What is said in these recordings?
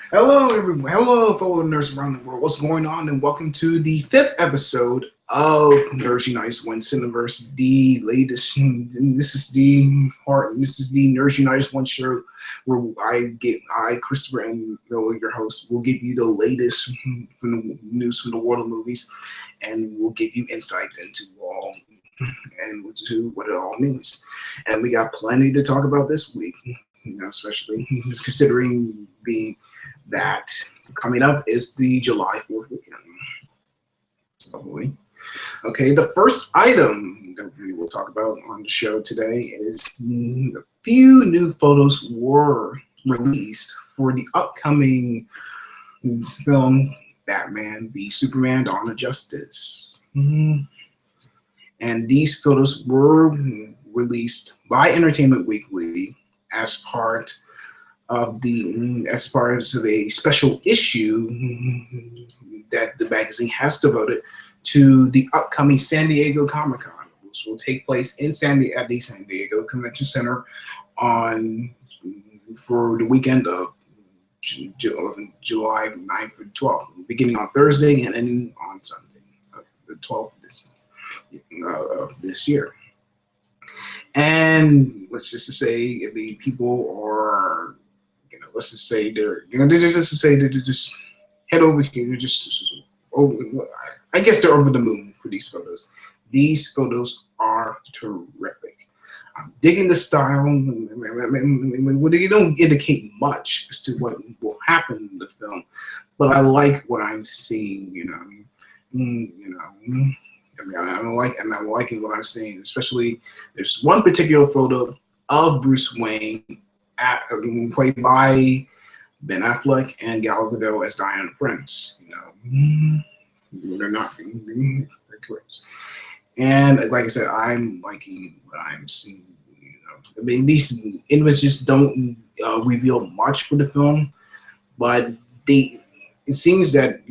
Hello, everyone. Hello, fellow nerds around the world. What's going on? And welcome to the fifth episode of Nerds United One Cineverse, the latest. This is the part. This is the Nerds United One show where Christopher, and Noah, your host, will give you the latest from the news from the world of movies, and we'll give you insight into all and to what it all means. And we got plenty to talk about this week. Especially considering being that coming up is the July 4th weekend. Probably. Okay, the first item that we will talk about on the show today is a few new photos were released for the upcoming film Batman v Superman: Dawn of Justice. And these photos were released by Entertainment Weekly as part of a special issue that the magazine has devoted to the upcoming San Diego Comic-Con, which will take place in at the San Diego Convention Center for the weekend of July 9th through 12th, beginning on Thursday and ending on Sunday, the 12th of this year. And let's just say, I mean, people are, let's just say they're just head over here, I guess they're over the moon for these photos. These photos are terrific. I'm digging the style. They don't indicate much as to what will happen in the film, but I like what I'm seeing. I'm liking what I'm seeing. Especially, there's one particular photo of Bruce Wayne, played by Ben Affleck and Gal Gadot as Diana Prince. They're not very correct. And like I said, I'm liking what I'm seeing. I mean, these images don't reveal much for the film, but it seems that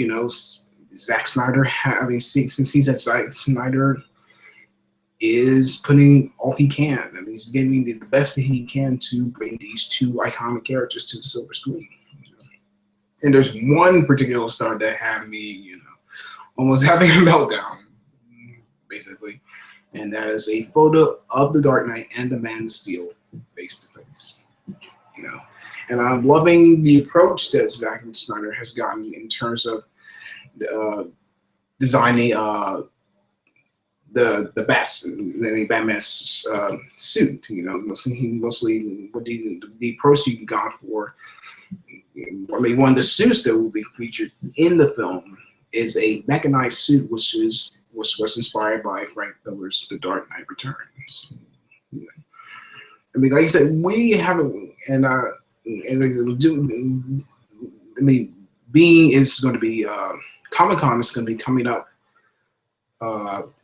Zack Snyder. Seems that Zack Snyder is putting all he can. I mean, he's giving the best that he can to bring these two iconic characters to the silver screen. And there's one particular star that had me, almost having a meltdown, basically. And that is a photo of the Dark Knight and the Man of Steel face to face. And I'm loving the approach that Zack Snyder has gotten in terms of designing the Batman's suit. Mostly what the approach he gone for. I mean, one of the suits that will be featured in the film is a mechanized suit, which was inspired by Frank Miller's The Dark Knight Returns. I mean, like I said, we haven't, being is going to be Comic-Con is going to be coming up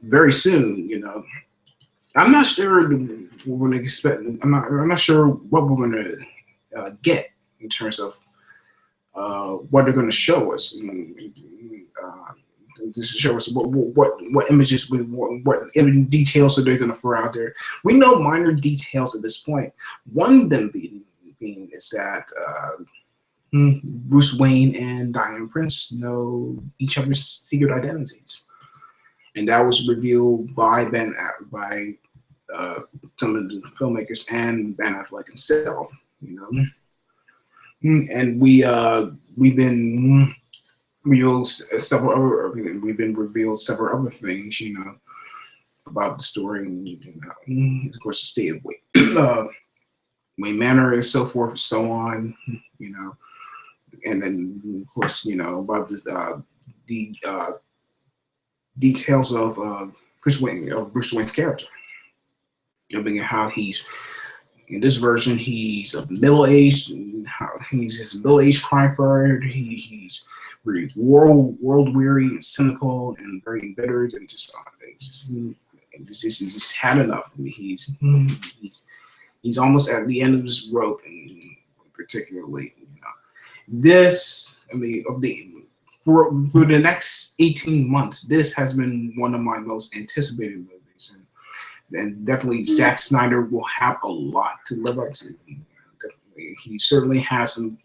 very soon. I'm not sure what we're going to expect. I'm not sure what we're going to get in terms of what they're going to show us. To show us what images, what details are they going to throw out there. We know minor details at this point. One of them being is that Bruce Wayne and Diane Prince know each other's secret identities, and that was revealed by some of the filmmakers and Ben Affleck himself. And we've been revealed several other things, about the story, and of course the state of Wayne Manor and so forth and so on, and then of course about this the details of Bruce Wayne's character, how he's in this version he's a middle-aged, he's his middle-aged crime fighter. He's very world weary and cynical and very embittered and just he's had enough. I mean, he's almost at the end of his rope, and particularly this. I mean, for the next 18 months, this has been one of my most anticipated movies, and definitely Zack Snyder will have a lot to live up to. Definitely, he certainly has some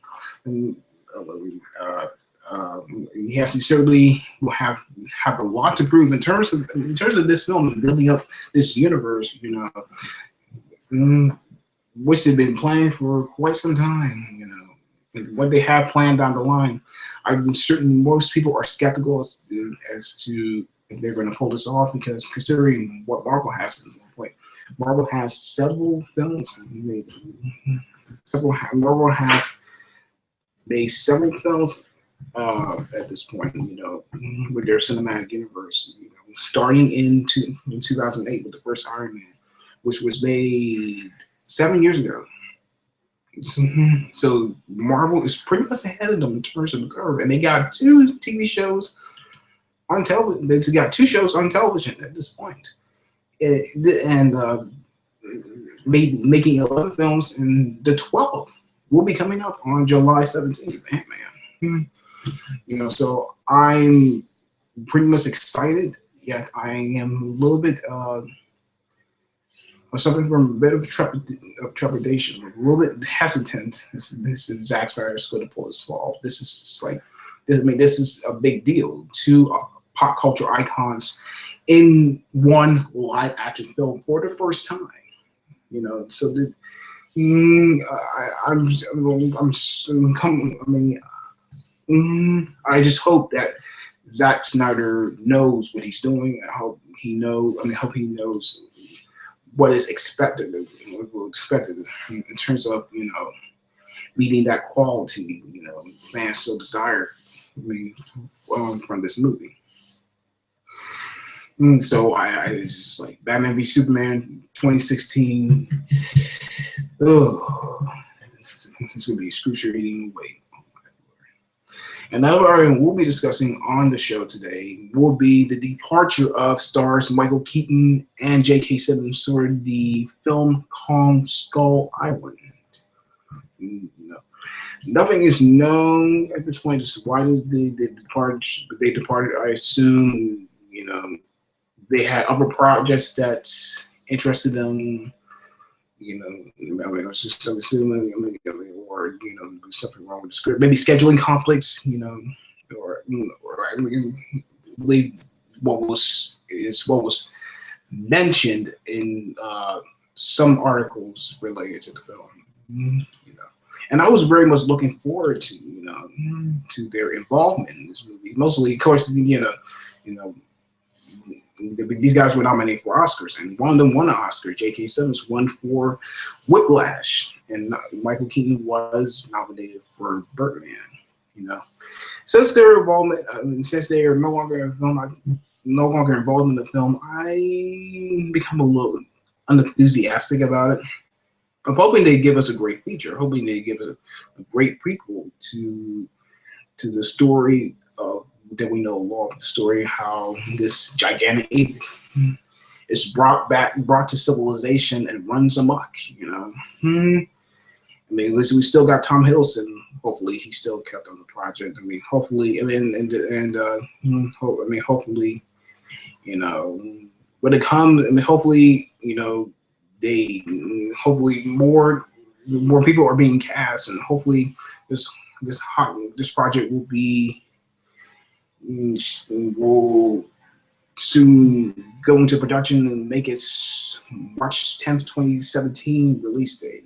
He certainly will have a lot to prove in terms of this film and building up this universe. You know, which they've been planning for quite some time. You know, and what they have planned down the line. I'm certain most people are skeptical as to if they're going to pull this off, because considering what Marvel has at one point, Marvel has several films. Marvel has made several films at this point, you know, with their cinematic universe. You know, starting in 2008 with the first Iron Man, which was made 7 years ago. So Marvel is pretty much ahead of them in terms of the curve, and they got 2 TV shows on television. They got 2 shows on television at this point, and making 11 films, and the 12th will be coming up on July 17th. Man. You know, so I'm pretty much excited, yet I am a little bit suffering from a bit of trepidation, a little bit hesitant. This is Zack Snyder's going to pull this off. This is like, I mean, this is a big deal. 2 pop culture icons in one live action film for the first time. You know, so I just hope that Zack Snyder knows what he's doing. I hope he knows. I hope he knows what is expected. In terms of, you know, meeting that quality, you know, fans so desire. From this movie. So I just like Batman v Superman 2016. Oh, this is gonna be excruciating wait. Another item we'll be discussing on the show today will be the departure of stars Michael Keaton and J.K. Simmons for the film Kong Skull Island. You know, nothing is known at this point as to why they departed. I assume, you know, they had other projects that interested them. You know, I mean, I was just assuming, or, you know, something wrong with the script, maybe scheduling conflicts, you know, or I believe what was mentioned in some articles related to the film, you know, and I was very much looking forward to, you know, to their involvement in this movie. Mostly, of course, you know. These guys were nominated for Oscars, and one of them won an Oscar. J.K. Simmons won for Whiplash, and Michael Keaton was nominated for Birdman. You know, since their involvement, since they are no longer involved in the film, I become a little unenthusiastic about it. I'm hoping they give us a great feature. Hoping they give us a great prequel to the story of. That we know along the story, how this gigantic ape is brought to civilization and runs amok. You know, I mean, we still got Tom Hiddleston. Hopefully, he's still kept on the project. I mean, hopefully, hopefully, you know, when it comes, I mean, hopefully, you know, hopefully more people are being cast, and hopefully, this project will soon go into production and make its March 10th, 2017 release date.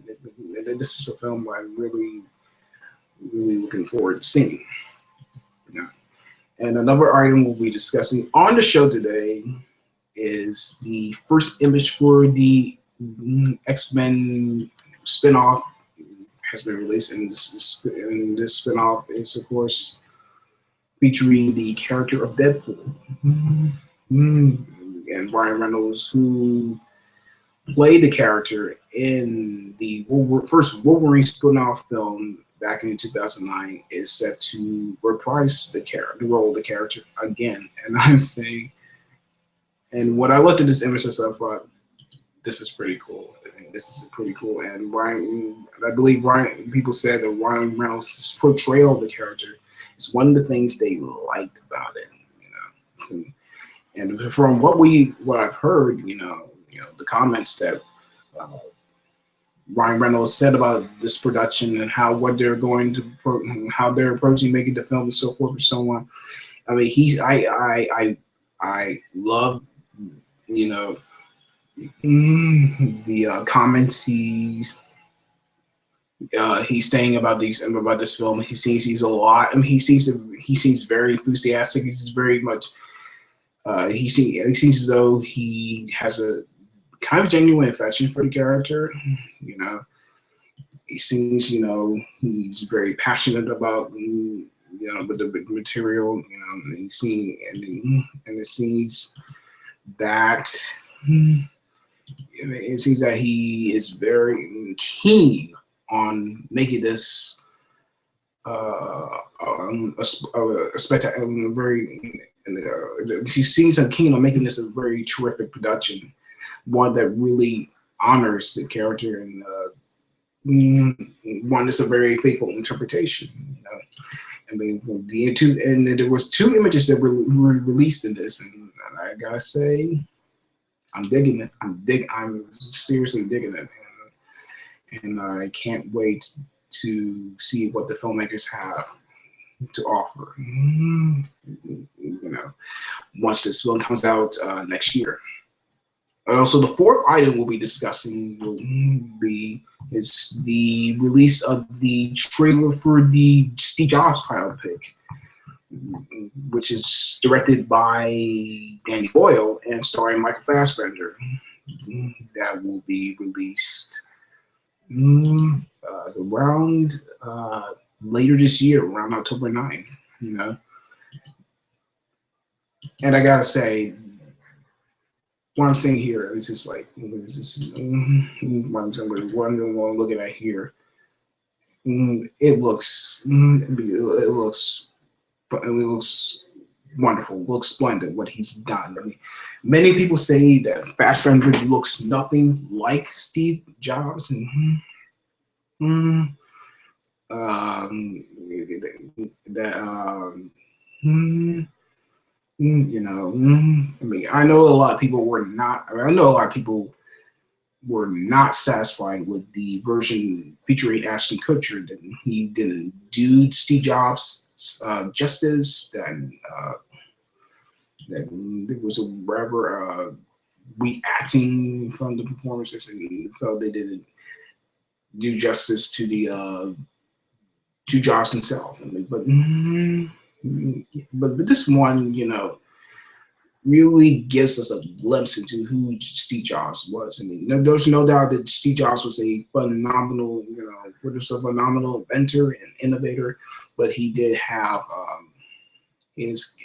This is a film I'm really looking forward to seeing. You know? And another item we'll be discussing on the show today is the first image for the X-Men spinoff has been released, and this spinoff is, of course, featuring the character of Deadpool. And Ryan Reynolds, who played the character in the first Wolverine spin-off film back in 2009, is set to reprise the role of the character again. And I'm saying, and when I looked at this image, I thought, this is pretty cool. This is pretty cool. And I believe people said that Ryan Reynolds' portrayal of the character is one of the things they liked about it, you know. So, and from what I've heard, you know, the comments that Ryan Reynolds said about this production and what they're going to how they're approaching making the film and so forth and so on. I mean, I love, you know, the comments he's saying about this film. He sees he's a lot. I mean, he seems very enthusiastic. He's very much. He seems as though he has a kind of genuine affection for the character. You know, he seems, he's very passionate about, with the material. You know, and it seems that he is very keen on making this a spectacular, very. He seems so keen on making this a very terrific production, one that really honors the character and one that's a very faithful interpretation. You know, I mean, and there was 2 images that were released in this, and I gotta say, I'm digging it. I'm seriously digging it, and I can't wait to see what the filmmakers have to offer. Once this film comes out next year. Also, the 4th item we'll be discussing is the release of the trailer for the Steve Jobs biopic, which is directed by Danny Boyle and starring Michael Fassbender. That will be released around later this year, around October 9th. And I gotta say, what I'm saying here is just like, what I'm looking at here. It looks wonderful. It looks splendid what he's done. I mean, many people say that Fassbender looks nothing like Steve Jobs, and I mean, I know a lot of people were not satisfied with the version featuring Ashton Kutcher. That he didn't do Steve Jobs justice. That there was a rather weak acting from the performances, and felt they didn't do justice to Jobs himself. I mean, but this one, really gives us a glimpse into who Steve Jobs was. I mean, there's no doubt that Steve Jobs was a phenomenal, inventor and innovator, but he did have his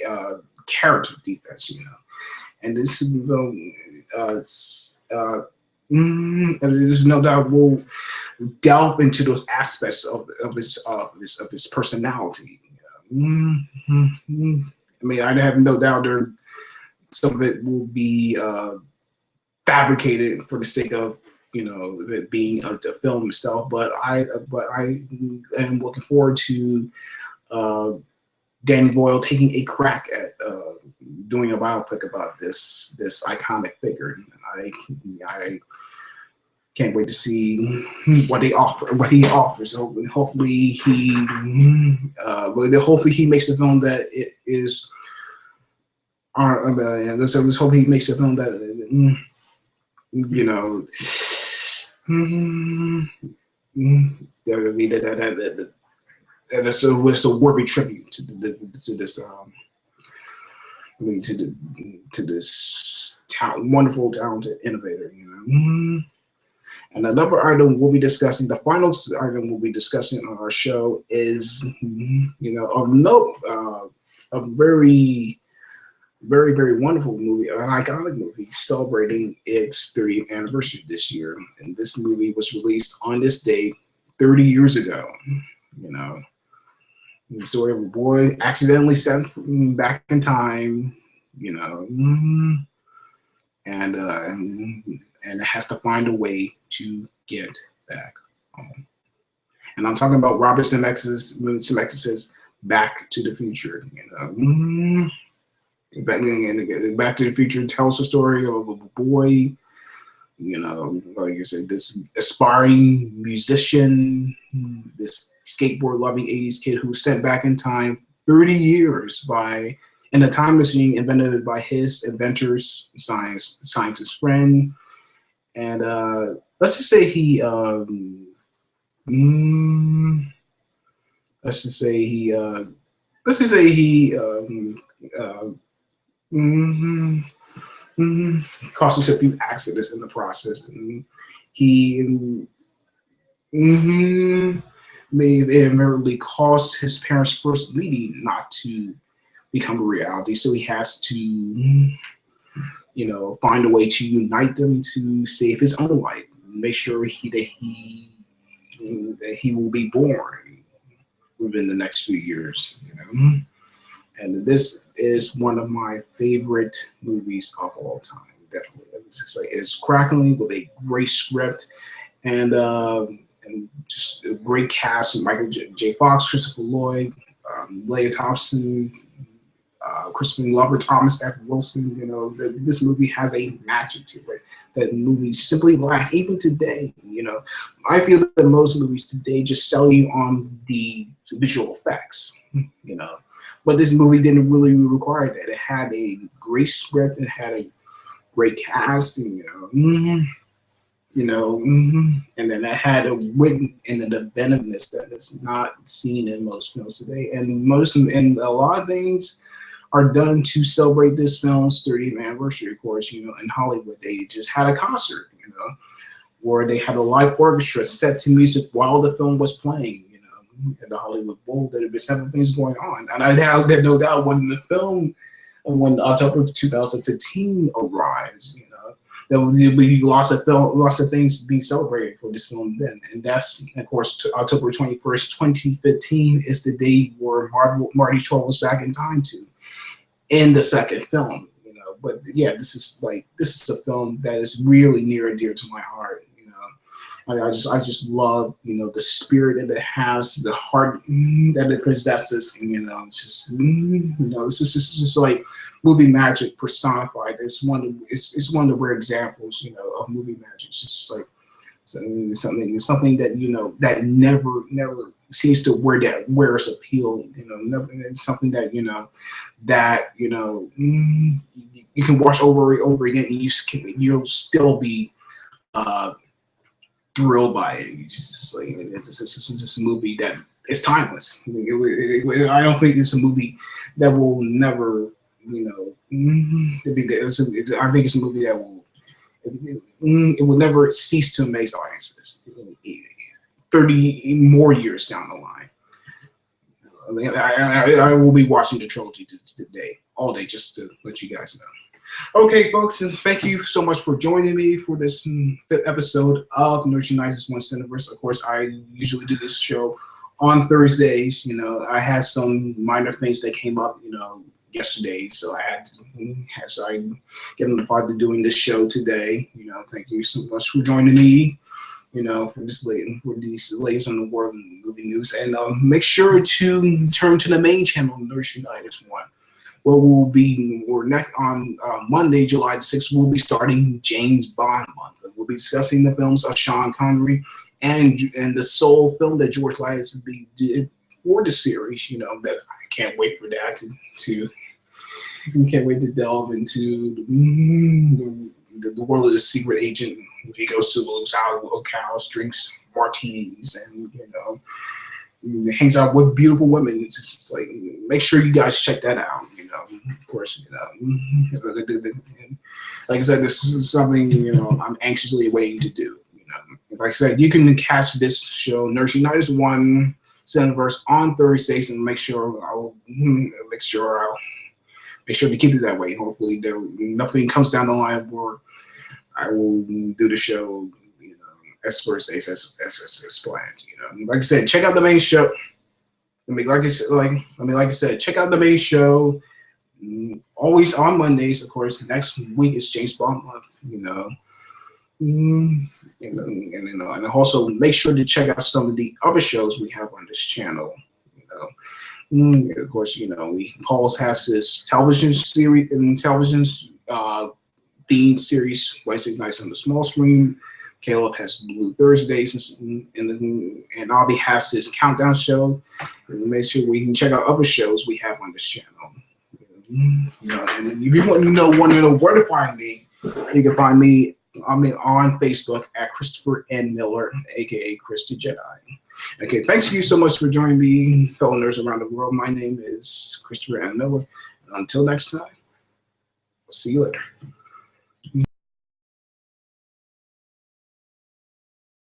character defects, And this there's no doubt we'll delve into those aspects of his personality. I mean, I have no doubt some of it will be fabricated for the sake of it being the film itself. But I am looking forward to Danny Boyle taking a crack at doing a biopic about this iconic figure. I can't wait to see what he offers. So hopefully he makes a film that it is. Let's hope he makes a film that that's a worthy tribute to this wonderful, talented innovator. And another item we'll be discussing, the final item we'll be discussing on our show is, of note, a very, very, very wonderful movie, an iconic movie celebrating its 30th anniversary this year. And this movie was released on this date 30 years ago. The story of a boy accidentally sent back in time, and has to find a way to get back home. And I'm talking about Robert Zemeckis' Back to the Future. Back to the Future tells the story of a boy You know, like I said, this aspiring musician, this skateboard loving 80s kid who was sent back in time 30 years by in a time machine invented by his inventor's scientist friend. And let's just say he mm, let's just say he let's just say he uh, mm, caused himself a few accidents in the process, and he mm, may have inadvertently caused his parents' first meeting not to become a reality. So he has to, you know, find a way to unite them to save his own life, make sure that he will be born within the next few years. You know, and this is one of my favorite movies of all time. Definitely, it's just like it's crackling with a great script and just a great cast: Michael J. Fox, Christopher Lloyd, Leah Thompson, Crispin Glover, Thomas F. Wilson. You know, this movie has a magic to it that movies simply lack even today. You know, I feel that most movies today just sell you on the visual effects. You know, but this movie didn't really require that. It had a great script. It had a great cast. And, and then it had a wit and an inventiveness that is not seen in most films today. And a lot of things are done to celebrate this film's 30th anniversary. Of course, you know, in Hollywood, they just had a concert, you know, where they had a live orchestra set to music while the film was playing. At the Hollywood Bowl, there had been several things going on, and I have no doubt when October 2015 arrives, you know, there will be lots of things being celebrated for this film then, and that's of course October 21st, 2015 is the day where Marty travels back in time to in the second film, you know. But yeah, this is a film that is really near and dear to my heart. I just love, you know, the spirit that it has, the heart that it possesses, and, you know, it's just, you know, it's just like movie magic personified. It's one of the rare examples, you know, of movie magic. It's just like something that, you know, that never seems to wear its appeal. You know, never, it's something that you can watch over and over again, and you'll still be thrilled by it. It's just a movie that is timeless. I don't think it's a movie that will never, you know. I think it's a movie that will never cease to amaze audiences 30 more years down the line. I mean, I will be watching the trilogy today, all day, just to let you guys know. Okay, folks, and thank you so much for joining me for this 5th episode of Nerd United's One Cineverse. Of course, I usually do this show on Thursdays. You know, I had some minor things that came up, you know, yesterday, so I get notified to doing this show today. You know, thank you so much for joining me. You know, for these latest on the world movie news, and make sure to turn to the main channel, Nerd United's One. Where we're next on Monday, July the 6th, we'll be starting James Bond month. We'll be discussing the films of Sean Connery and the sole film that George Lucas did for the series. You know, that I can't wait for that we can't wait to delve into the world of the secret agent. He goes to those locales, drinks martinis, and, you know, hangs out with beautiful women. It's just like, make sure you guys check that out. You know, of course, you know, like I said, this is something, you know, I'm anxiously waiting to do. You know, like I said, you can catch this show, Nerd United's One Cineverse, on Thursdays, and make sure to keep it that way. Hopefully, nothing comes down the line where I will do the show, you know, as Thursdays as planned. You know, like I said, check out the main show. Like I said, check out the main show. Always on Mondays, of course. Next week is James Bond month. You know, and also make sure to check out some of the other shows we have on this channel. You know, of course, you know, Paul has his television series and television themed series, Wednesday nights on the small screen. Caleb has Blue Thursdays, and Albie has his countdown show. And make sure we can check out other shows we have on this channel. You know, and if you want to know where to find me, you can find me on Facebook at Christopher N. Miller, aka Chris the Jedi. Okay, thanks you so much for joining me, fellow nerds around the world. My name is Christopher N. Miller. And until next time, I'll see you later.